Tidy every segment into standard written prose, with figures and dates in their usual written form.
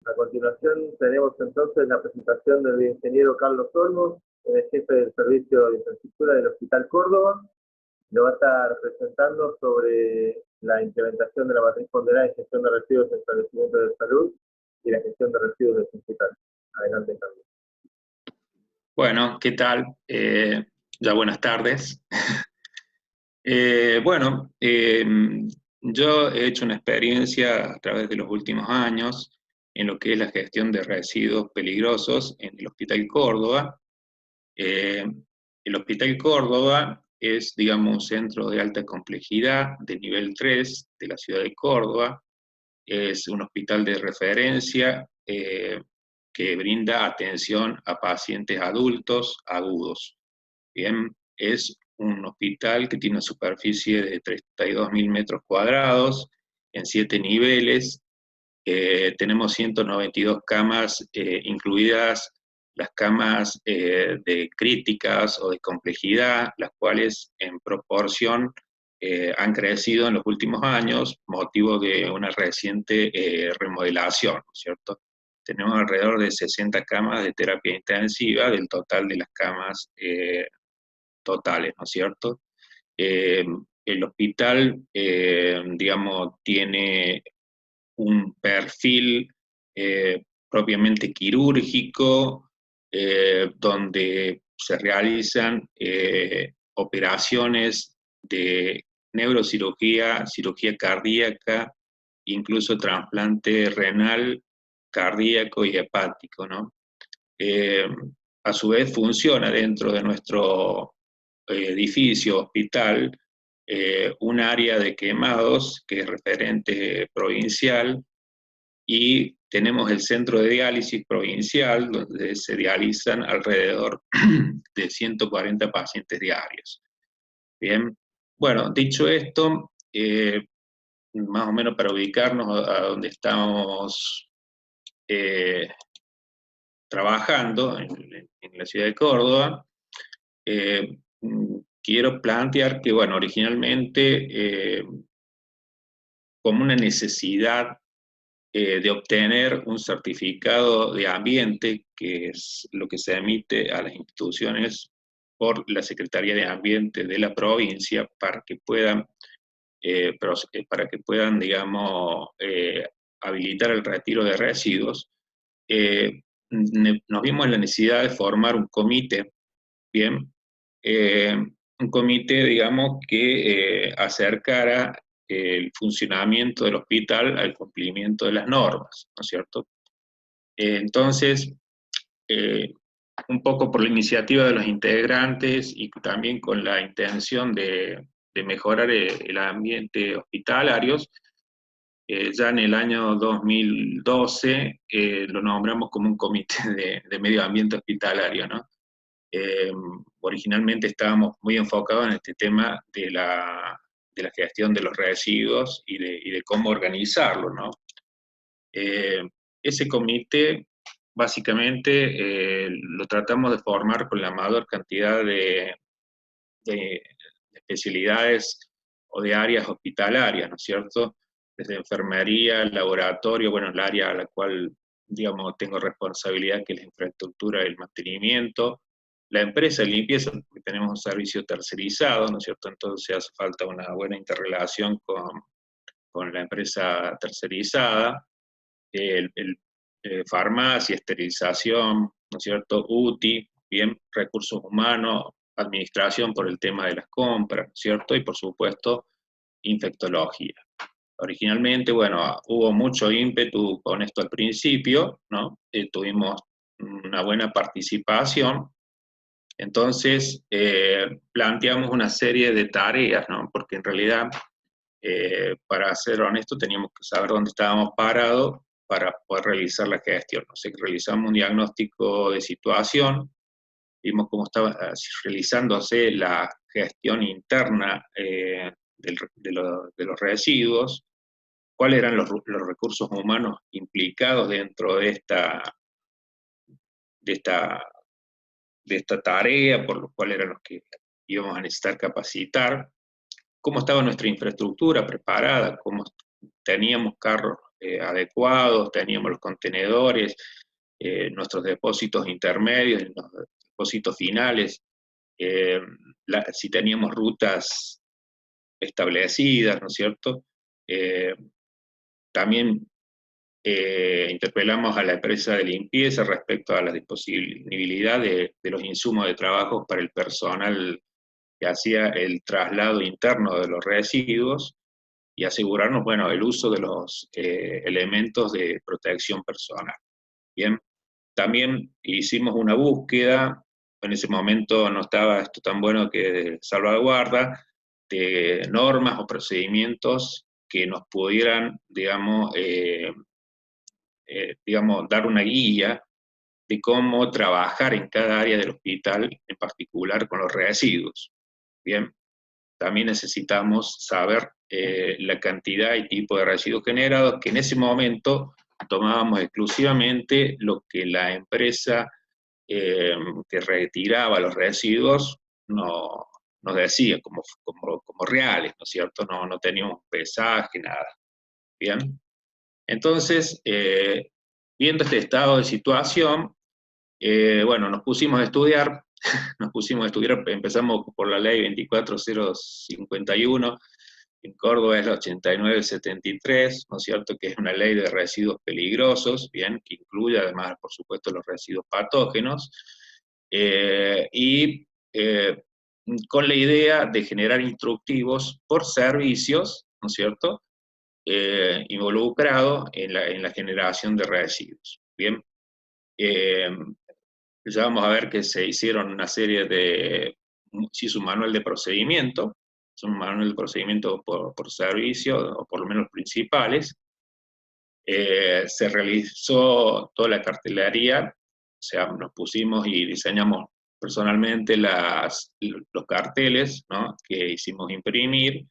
A continuación tenemos entonces la presentación del ingeniero Carlos Olmos, el jefe del Servicio de Infraestructura del Hospital Córdoba. Lo va a estar presentando sobre la implementación de la matriz ponderada en gestión de residuos en establecimientos de salud y la gestión de residuos del hospital. Adelante, Carlos. Bueno, ¿qué tal? Ya buenas tardes. Yo he hecho una experiencia a través de los últimos años en lo que es la gestión de residuos peligrosos en el Hospital Córdoba. El Hospital Córdoba es, digamos, un centro de alta complejidad de nivel 3 de la ciudad de Córdoba. Es un hospital de referencia que brinda atención a pacientes adultos agudos. Bien, es un hospital que tiene una superficie de 32.000 metros cuadrados en 7 niveles. Tenemos 192 camas, incluidas las camas de críticas o de complejidad, las cuales en proporción han crecido en los últimos años, motivo de una reciente remodelación, ¿no es cierto? Tenemos alrededor de 60 camas de terapia intensiva del total de las camas totales, ¿no es cierto? El hospital, digamos, tiene un perfil propiamente quirúrgico, donde se realizan operaciones de neurocirugía, cirugía cardíaca, incluso trasplante renal, cardíaco y hepático, ¿no? A su vez funciona dentro de nuestro edificio, hospital, un área de quemados que es referente provincial, y tenemos el centro de diálisis provincial, donde se dializan alrededor de 140 pacientes diarios. Bien, bueno, dicho esto, más o menos para ubicarnos a donde estamos trabajando, en la ciudad de Córdoba, quiero plantear que, bueno, originalmente, como una necesidad de obtener un certificado de ambiente, que es lo que se emite a las instituciones por la Secretaría de Ambiente de la provincia, para que puedan, digamos, habilitar el retiro de residuos. Nos vimos en la necesidad de formar un comité, bien, un comité, digamos, que acercara el funcionamiento del hospital al cumplimiento de las normas, ¿no es cierto? Entonces, un poco por la iniciativa de los integrantes y también con la intención de mejorar el ambiente hospitalario, ya en el año 2012 lo nombramos como un comité de medio ambiente hospitalario, ¿no? Originalmente estábamos muy enfocados en este tema de la gestión de los residuos y de cómo organizarlo, ¿no? Ese comité, básicamente, lo tratamos de formar con la mayor cantidad de especialidades o de áreas hospitalarias, ¿no es cierto? Desde enfermería, laboratorio, bueno, el área a la cual, digamos, tengo responsabilidad, que es la infraestructura y el mantenimiento, la empresa de limpieza, porque tenemos un servicio tercerizado, ¿no es cierto? Entonces hace falta una buena interrelación con la empresa tercerizada, farmacia, esterilización, ¿no es cierto? UTI, bien, recursos humanos, administración por el tema de las compras, ¿no es cierto? Y por supuesto, infectología. Originalmente, bueno, hubo mucho ímpetu con esto al principio, ¿no? Tuvimos una buena participación. Entonces, planteamos una serie de tareas, ¿no? Porque en realidad, para ser honesto, teníamos que saber dónde estábamos parados para poder realizar la gestión. O sea, que realizamos un diagnóstico de situación, vimos cómo estaba realizándose la gestión interna de los residuos, cuáles eran los recursos humanos implicados dentro de esta tarea, por lo cual eran los que íbamos a necesitar capacitar, cómo estaba nuestra infraestructura preparada, cómo teníamos carros adecuados, teníamos los contenedores, nuestros depósitos intermedios, los depósitos finales, si teníamos rutas establecidas, ¿no es cierto? También interpelamos a la empresa de limpieza respecto a la disponibilidad de los insumos de trabajo para el personal que hacía el traslado interno de los residuos y asegurarnos, bueno, el uso de los elementos de protección personal. Bien, también hicimos una búsqueda, en ese momento no estaba esto tan bueno que de salvaguarda, de normas o procedimientos que nos pudieran, digamos, dar una guía de cómo trabajar en cada área del hospital, en particular con los residuos. Bien, también necesitamos saber la cantidad y tipo de residuos generados, que en ese momento tomábamos exclusivamente lo que la empresa que retiraba los residuos nos decía como reales, ¿no es cierto? No teníamos pesaje, nada. Bien, entonces, viendo este estado de situación, bueno, nos pusimos a estudiar, empezamos por la ley 24051, en Córdoba es la 8973, ¿no es cierto?, que es una ley de residuos peligrosos, bien, que incluye además, por supuesto, los residuos patógenos, y con la idea de generar instructivos por servicios, ¿no es cierto?, involucrado en la generación de residuos, bien. Ya vamos a ver que se hicieron una serie de, se hizo un manual de procedimiento, es un manual de procedimiento por servicio, o por lo menos los principales. Se realizó toda la cartelería, o sea, nos pusimos y diseñamos personalmente los carteles, ¿no?, que hicimos imprimir,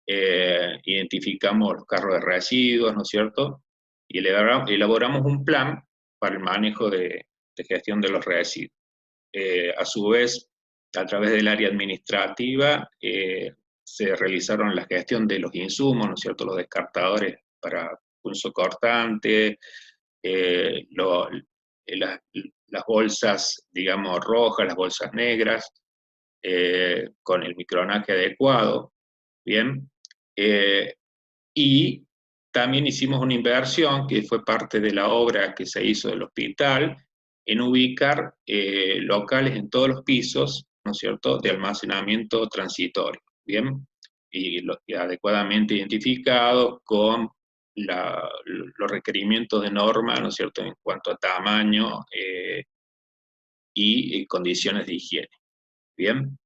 identificamos los carros de residuos, ¿no es cierto?, y elaboramos un plan para el manejo de gestión de los residuos. A su vez, a través del área administrativa, se realizaron la gestión de los insumos, ¿no es cierto?, los descartadores para punzo cortante, las bolsas, digamos, rojas, las bolsas negras, con el micronaje adecuado, ¿bien? Y también hicimos una inversión que fue parte de la obra que se hizo del hospital, en ubicar locales en todos los pisos, ¿no es cierto?, de almacenamiento transitorio, ¿bien? Y adecuadamente identificado con los requerimientos de norma, ¿no es cierto?, en cuanto a tamaño y condiciones de higiene, ¿bien?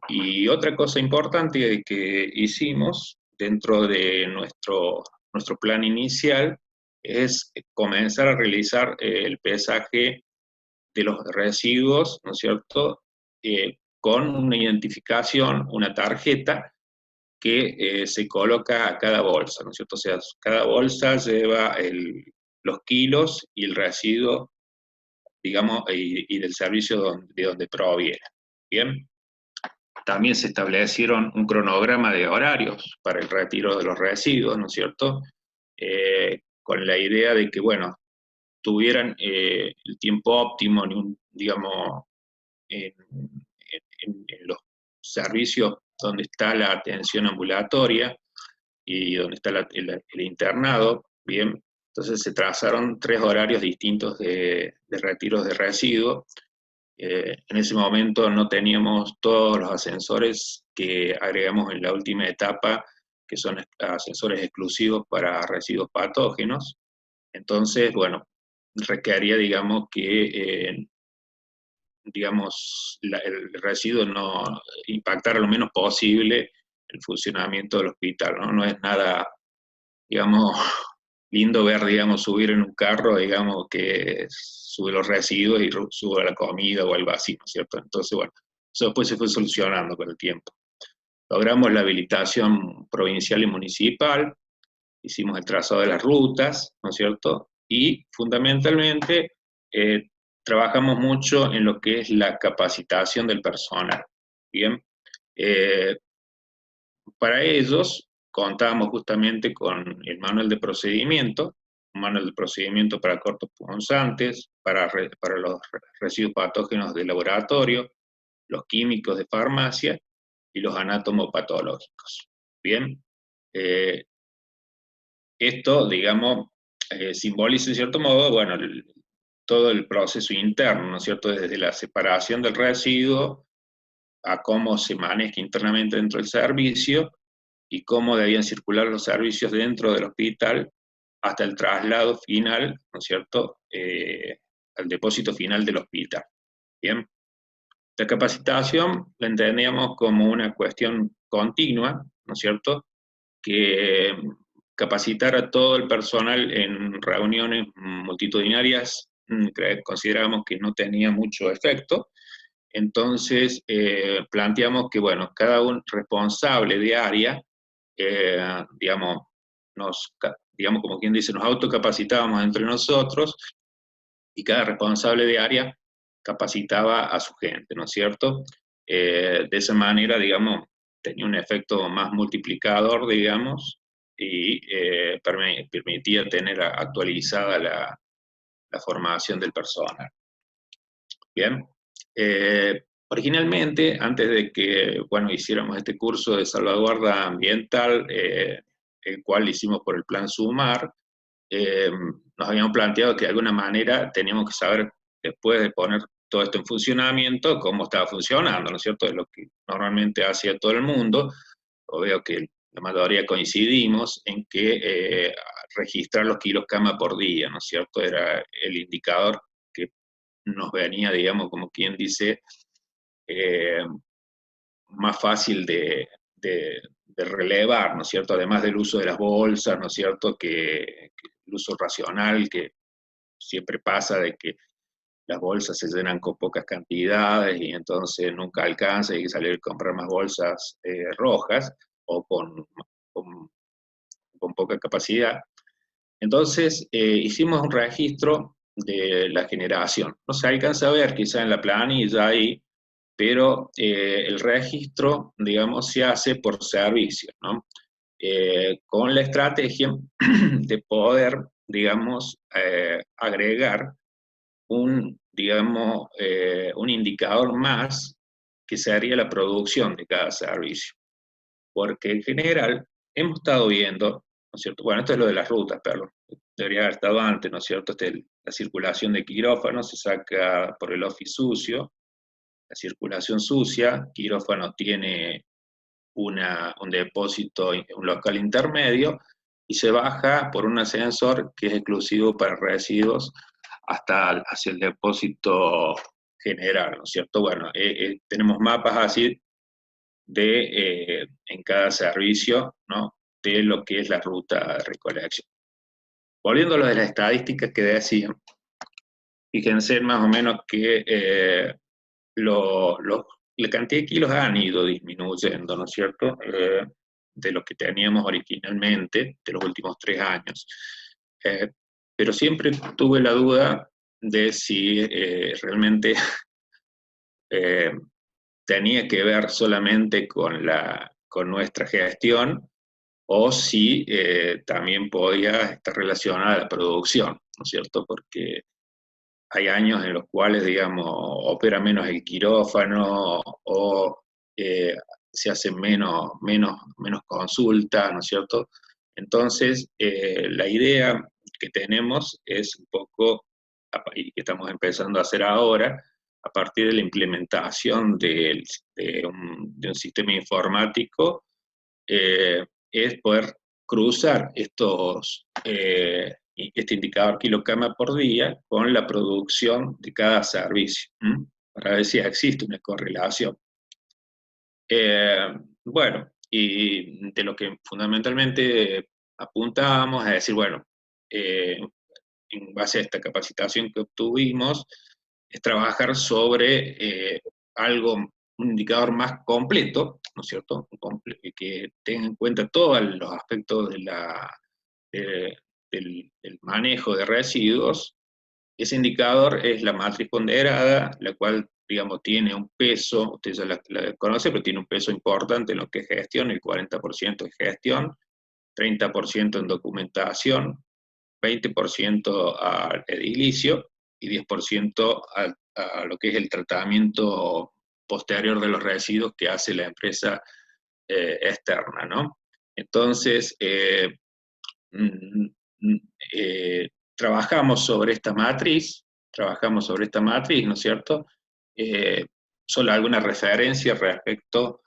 Y otra cosa importante que hicimos dentro de nuestro plan inicial es comenzar a realizar el pesaje de los residuos, ¿no es cierto?, con una identificación, una tarjeta que se coloca a cada bolsa, ¿no es cierto? O sea, cada bolsa lleva los kilos y el residuo, digamos, y del servicio de donde proviene. Bien. También se establecieron un cronograma de horarios para el retiro de los residuos, ¿no es cierto?, con la idea de que, bueno, tuvieran el tiempo óptimo, digamos, en los servicios donde está la atención ambulatoria y donde está el internado, bien. Entonces se trazaron 3 horarios distintos de retiros de residuos. En ese momento no teníamos todos los ascensores que agregamos en la última etapa, que son ascensores exclusivos para residuos patógenos. Entonces, bueno, requería, digamos, que el residuo no impactara lo menos posible el funcionamiento del hospital, ¿no? No es nada, digamos, lindo ver, digamos, subir en un carro, digamos, que sube los residuos y sube la comida o algo así, ¿no es cierto? Entonces, bueno, eso después se fue solucionando con el tiempo. Logramos la habilitación provincial y municipal, hicimos el trazado de las rutas, ¿no es cierto? Y fundamentalmente trabajamos mucho en lo que es la capacitación del personal, ¿bien? Para ellos, contábamos justamente con el manual de procedimiento, un manual de procedimiento para cortos punzantes, para los residuos patógenos de laboratorio, los químicos de farmacia y los anatomopatológicos. Bien, esto, digamos, simboliza en cierto modo, bueno, todo el proceso interno, ¿no es cierto?, desde la separación del residuo a cómo se maneja internamente dentro del servicio y cómo debían circular los servicios dentro del hospital hasta el traslado final, ¿no es cierto?, al depósito final del hospital. Bien, la capacitación la entendíamos como una cuestión continua, ¿no es cierto?, que capacitar a todo el personal en reuniones multitudinarias consideramos que no tenía mucho efecto. Entonces planteamos que, bueno, cada un responsable de área, digamos, digamos, como quien dice, nos autocapacitábamos entre nosotros y cada responsable de área capacitaba a su gente, ¿no es cierto? De esa manera, digamos, tenía un efecto más multiplicador, digamos, y permitía tener actualizada la formación del personal. Bien. Originalmente, antes de que, bueno, hiciéramos este curso de salvaguarda ambiental, el cual hicimos por el Plan SUMAR, nos habíamos planteado que de alguna manera teníamos que saber, después de poner todo esto en funcionamiento, cómo estaba funcionando, ¿no es cierto? Es lo que normalmente hacía todo el mundo. O veo que la mayoría coincidimos en que registrar los kilos cama por día, ¿no es cierto? Era el indicador que nos venía, digamos, como quien dice, más fácil de relevar, ¿no es cierto? Además del uso de las bolsas, ¿no es cierto? Que el uso racional, que siempre pasa de que las bolsas se llenan con pocas cantidades y entonces nunca alcanza y hay que salir a comprar más bolsas rojas o con poca capacidad. Entonces hicimos un registro de la generación. No se alcanza a ver quizá en la planilla ahí, pero el registro, digamos, se hace por servicio, ¿no? Con la estrategia de poder, digamos, agregar digamos, un indicador más que sería la producción de cada servicio. Porque en general hemos estado viendo, ¿no es cierto? Bueno, esto es lo de las rutas, perdón. Debería haber estado antes, ¿no es cierto? La circulación de quirófano se saca por el office sucio, la circulación sucia, quirófano tiene un depósito, un local intermedio, y se baja por un ascensor que es exclusivo para residuos hasta hacia el depósito general, ¿no es cierto? Bueno, tenemos mapas así en cada servicio, ¿no?, de lo que es la ruta de recolección. Volviendo a lo de las estadísticas que decían, fíjense más o menos que la cantidad de kilos han ido disminuyendo, ¿no es cierto?, de lo que teníamos originalmente, de los últimos 3 años. Pero siempre tuve la duda de si realmente tenía que ver solamente con nuestra gestión o si también podía estar relacionada a la producción, ¿no es cierto? Porque hay años en los cuales, digamos, opera menos el quirófano o se hacen menos consultas, ¿no es cierto? Entonces, la idea que tenemos es un poco, y que estamos empezando a hacer ahora, a partir de la implementación de un sistema informático, es poder cruzar este indicador kilocama por día con la producción de cada servicio, para ver si existe una correlación. Bueno, y de lo que fundamentalmente apuntábamos es decir, bueno, en base a esta capacitación que obtuvimos, es trabajar sobre un indicador más completo, ¿no es cierto?, que tenga en cuenta todos los aspectos del manejo de residuos. Ese indicador es la matriz ponderada, la cual, digamos, tiene un peso, usted ya la conoce, pero tiene un peso importante en lo que es gestión, el 40% es gestión, 30% en documentación, 20% al edilicio y 10% a lo que es el tratamiento posterior de los residuos que hace la empresa externa, ¿no? Entonces, mm, trabajamos sobre esta matriz, ¿no es cierto? Solo alguna referencia respecto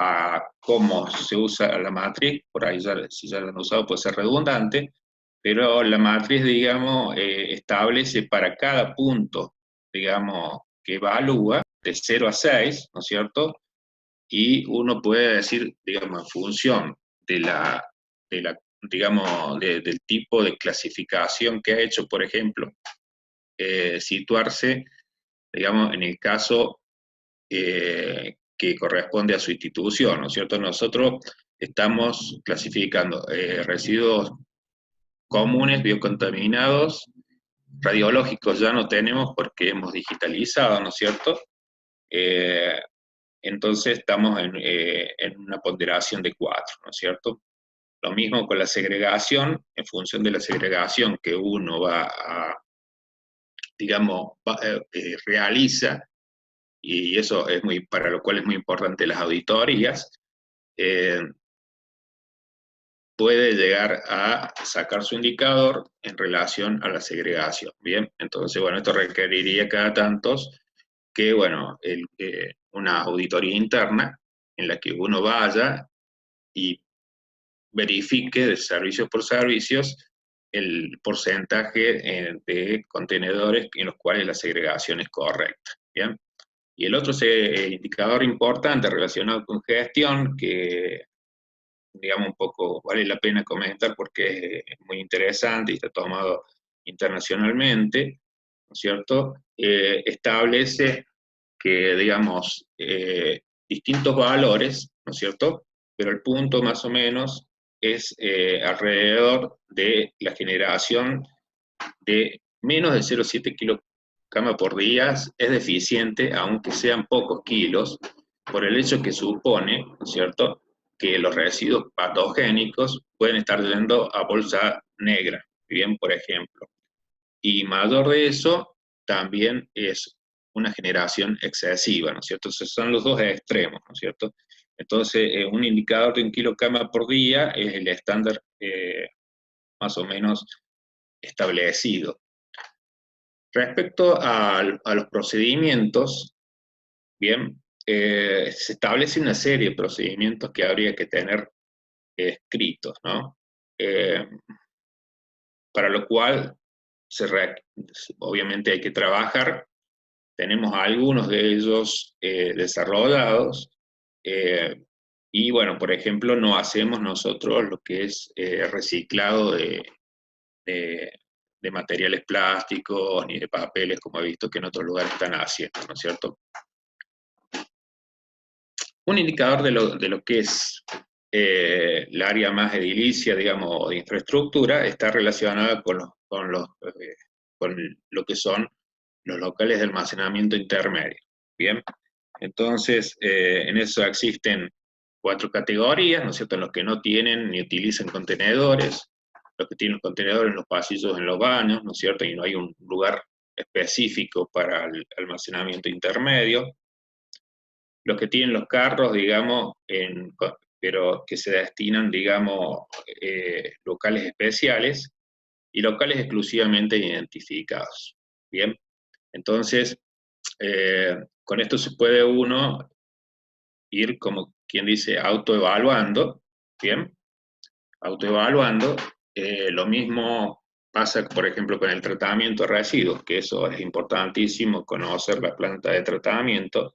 a cómo se usa la matriz, por ahí ya, si ya la han usado puede ser redundante, pero la matriz, digamos, establece para cada punto, digamos, que evalúa de 0 a 6, ¿no es cierto? Y uno puede decir, digamos, en función digamos, del tipo de clasificación que ha hecho, por ejemplo, situarse, digamos, en el caso que corresponde a su institución, ¿no es cierto? Nosotros estamos clasificando residuos comunes, biocontaminados, radiológicos ya no tenemos porque hemos digitalizado, ¿no es cierto? Eh, entonces estamos en una ponderación de 4, ¿no es cierto? Lo mismo con la segregación, en función de la segregación que uno va a, digamos, realiza, y eso es muy, para lo cual es muy importante las auditorías, eh, puede llegar a sacar su indicador en relación a la segregación. Bien, entonces, bueno, esto requeriría cada tantos que, bueno, una auditoría interna en la que uno vaya y verifique de servicios por servicios el porcentaje de contenedores en los cuales la segregación es correcta. ¿Bien? Y el otro indicador importante relacionado con gestión, que digamos un poco vale la pena comentar porque es muy interesante y está tomado internacionalmente, ¿no es cierto? Establece que, digamos, distintos valores, ¿no es cierto? Pero el punto más o menos es alrededor de la generación de menos de 0,7 kilogramos por día, es deficiente, aunque sean pocos kilos, por el hecho que supone, ¿no es cierto?, que los residuos patogénicos pueden estar yendo a bolsa negra, bien, por ejemplo. Y mayor de eso, también es una generación excesiva, ¿no es cierto? Esos son los dos extremos, ¿no es cierto? Entonces, un indicador de 1 kilogramo por día es el estándar más o menos establecido. Respecto a los procedimientos, bien, se establece una serie de procedimientos que habría que tener escritos, ¿no? Para lo cual, obviamente hay que trabajar. Tenemos algunos de ellos desarrollados, y bueno, por ejemplo, no hacemos nosotros lo que es reciclado de, de materiales plásticos ni de papeles, como he visto que en otros lugares están haciendo, ¿no es cierto? Un indicador de lo que es el área más edilicia, digamos, de infraestructura, está relacionada con lo que son los locales de almacenamiento intermedio. Bien, entonces en eso existen 4 categorías, ¿no es cierto?, en los que no tienen ni utilizan contenedores, los que tienen los contenedores en los pasillos, en los baños, ¿no es cierto?, y no hay un lugar específico para el almacenamiento intermedio, los que tienen los carros, digamos, pero que se destinan, digamos, locales especiales y locales exclusivamente identificados. Bien, entonces, con esto se puede uno ir, como quien dice, autoevaluando, ¿bien? Autoevaluando. Lo mismo pasa, por ejemplo, con el tratamiento de residuos, que eso es importantísimo, conocer la planta de tratamiento,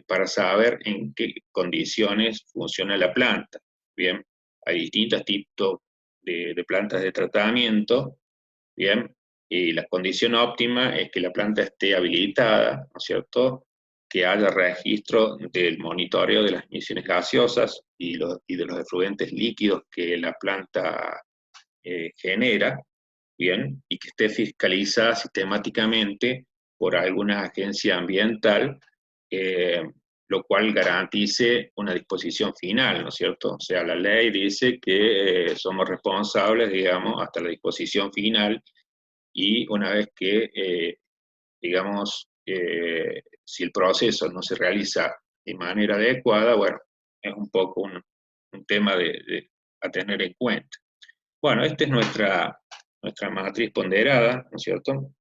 para saber en qué condiciones funciona la planta. Bien, hay distintos tipos de plantas de tratamiento, bien, y la condición óptima es que la planta esté habilitada, ¿no es cierto?, que haya registro del monitoreo de las emisiones gaseosas y de los efluentes líquidos que la planta genera, bien, y que esté fiscalizada sistemáticamente por alguna agencia ambiental, lo cual garantice una disposición final, ¿no es cierto? O sea, la ley dice que somos responsables, digamos, hasta la disposición final, y una vez que, digamos, si el proceso no se realiza de manera adecuada, bueno, es un poco un tema a tener en cuenta. Bueno, esta es nuestra matriz ponderada, ¿no es cierto?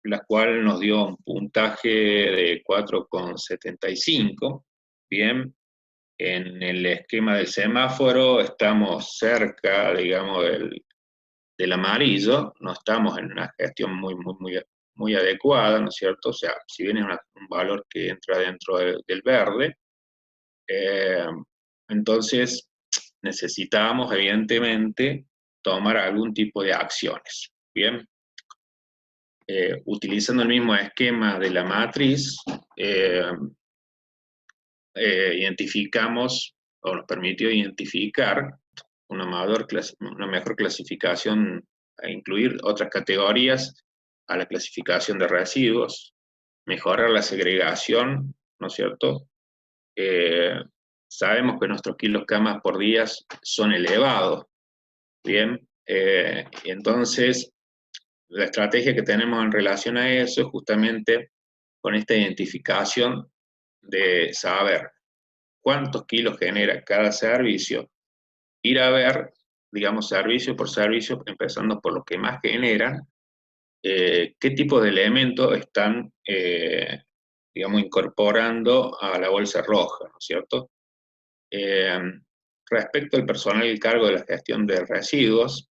La cual nos dio un puntaje de 4,75. Bien, en el esquema del semáforo estamos cerca, digamos, del amarillo, no estamos en una gestión muy adecuada, ¿no es cierto? O sea, si bien es un valor que entra dentro del verde, eh, entonces necesitamos, evidentemente, tomar algún tipo de acciones. Bien, utilizando el mismo esquema de la matriz, identificamos, o nos permitió identificar una mejor clasificación, a incluir otras categorías a la clasificación de residuos, mejorar la segregación, ¿no es cierto? Sabemos que nuestros kilos camas por día son elevados, ¿bien? Entonces, la estrategia que tenemos en relación a eso es justamente con esta identificación de saber cuántos kilos genera cada servicio, ir a ver, digamos, servicio por servicio, empezando por lo que más generan, qué tipo de elementos están, digamos, incorporando a la bolsa roja, ¿no es cierto? Eh, Respecto al personal al cargo de la gestión de residuos,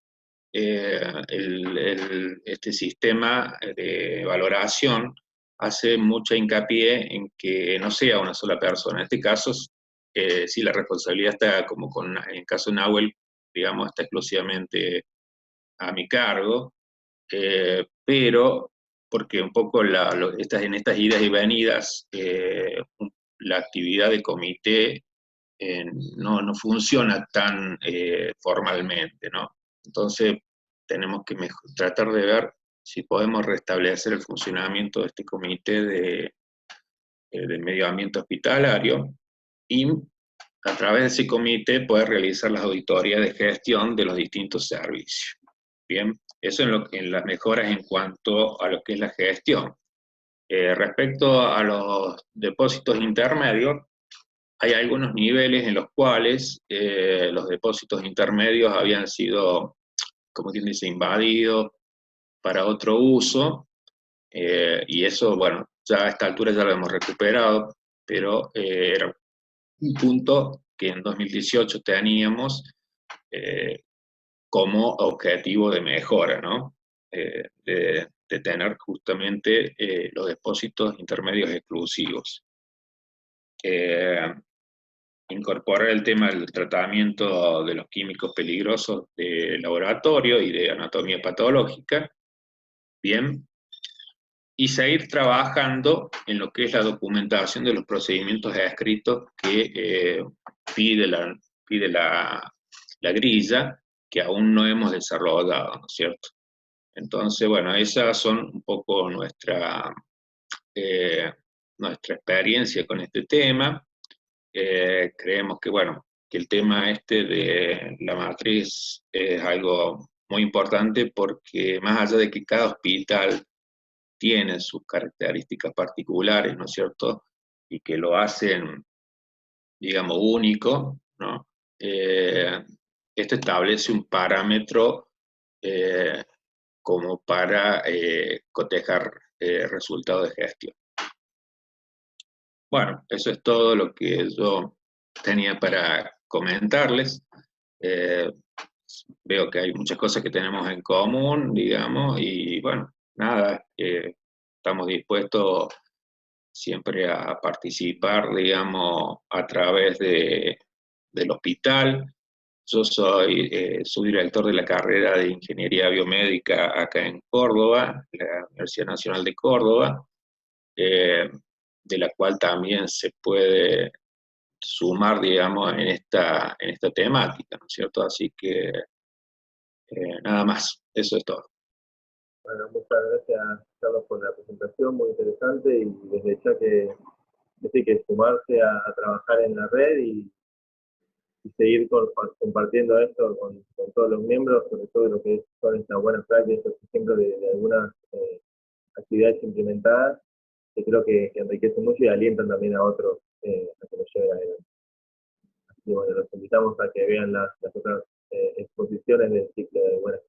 este sistema de valoración hace mucha hincapié en que no sea una sola persona. En este caso, sí, la responsabilidad está, como en el caso de Nahuel, digamos, está exclusivamente a mi cargo, pero porque un poco en estas idas y venidas, la actividad de comité no funciona tan formalmente, ¿no? Entonces, tenemos que tratar de ver si podemos restablecer el funcionamiento de este comité de medio ambiente hospitalario, y a través de ese comité poder realizar las auditorías de gestión de los distintos servicios. Bien, eso en las mejoras en cuanto a lo que es la gestión. Respecto a los depósitos intermedios, hay algunos niveles en los cuales los depósitos intermedios habían sido, como quien dice, invadidos para otro uso, y eso, bueno, ya a esta altura ya lo hemos recuperado, pero era un punto que en 2018 teníamos como objetivo de mejora, ¿no? De tener justamente los depósitos intermedios exclusivos. Incorporar el tema del tratamiento de los químicos peligrosos de laboratorio y de anatomía patológica, bien, y seguir trabajando en lo que es la documentación de los procedimientos escritos que pide la grilla, que aún no hemos desarrollado, ¿no es cierto? Entonces, bueno, esas son un poco nuestra experiencia con este tema. Creemos que, bueno, que el tema este de la matriz es algo muy importante, porque más allá de que cada hospital tiene sus características particulares, ¿no es cierto? Y que lo hacen, digamos, único, ¿no? Esto establece un parámetro eh, como para cotejar resultados de gestión. Bueno, eso es todo lo que yo tenía para comentarles. Eh, Veo que hay muchas cosas que tenemos en común, digamos, y bueno, nada, estamos dispuestos siempre a participar, digamos, a través del hospital. Yo soy subdirector de la carrera de Ingeniería Biomédica acá en Córdoba, la Universidad Nacional de Córdoba, eh, de la cual también se puede sumar, digamos, en esta temática, ¿no es cierto? Así que nada más, eso es todo. Bueno, muchas gracias, Carlos, por la presentación, muy interesante, y desde ya que así que sumarse a trabajar en la red y seguir compartiendo esto con todos los miembros, sobre todo lo que son estas buenas prácticas, estos ejemplos de algunas actividades implementadas, que creo que enriquecen mucho y alientan también a otros a que lo lleven adelante. Así que bueno, los invitamos a que vean las otras exposiciones del ciclo de buenas